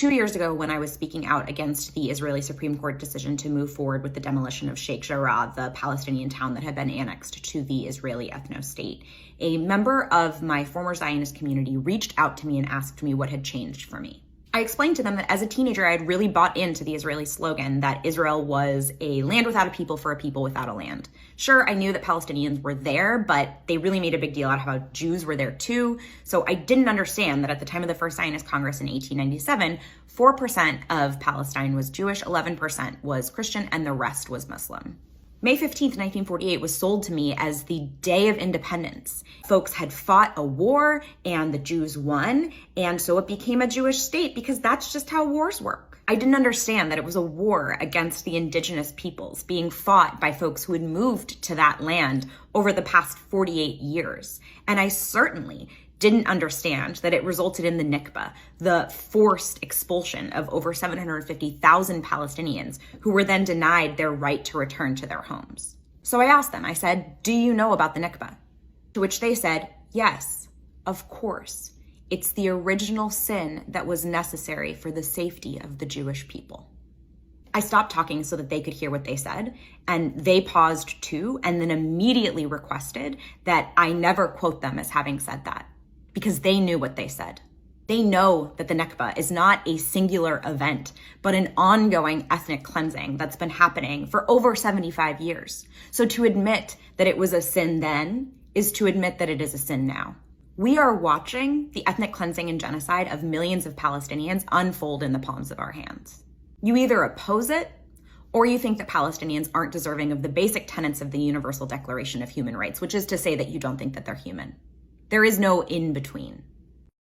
2 years ago, when I was speaking out against the Israeli Supreme Court decision to move forward with the demolition of Sheikh Jarrah, the Palestinian town that had been annexed to the Israeli ethno-state, a member of my former Zionist community reached out to me and asked me what had changed for me. I explained to them that as a teenager, I had really bought into the Israeli slogan that Israel was a land without a people for a people without a land. Sure, I knew that Palestinians were there, but they really made a big deal out of how Jews were there too. So I didn't understand that at the time of the First Zionist Congress in 1897, 4% of Palestine was Jewish, 11% was Christian, and the rest was Muslim. May 15th, 1948 was sold to me as the day of independence. Folks had fought a war and the Jews won, and so it became a Jewish state because that's just how wars work. I didn't understand that it was a war against the indigenous peoples being fought by folks who had moved to that land over the past 48 years. And I certainly didn't understand that it resulted in the Nakba, the forced expulsion of over 750,000 Palestinians who were then denied their right to return to their homes. So I asked them, I said, do you know about the Nakba? To which they said, yes, of course. It's the original sin that was necessary for the safety of the Jewish people. I stopped talking so that they could hear what they said, and they paused too, and then immediately requested that I never quote them as having said that, because they knew what they said. They know that the Nakba is not a singular event, but an ongoing ethnic cleansing that's been happening for over 75 years. So to admit that it was a sin then is to admit that it is a sin now. We are watching the ethnic cleansing and genocide of millions of Palestinians unfold in the palms of our hands. You either oppose it, or you think that Palestinians aren't deserving of the basic tenets of the Universal Declaration of Human Rights, which is to say that you don't think that they're human. There is no in between.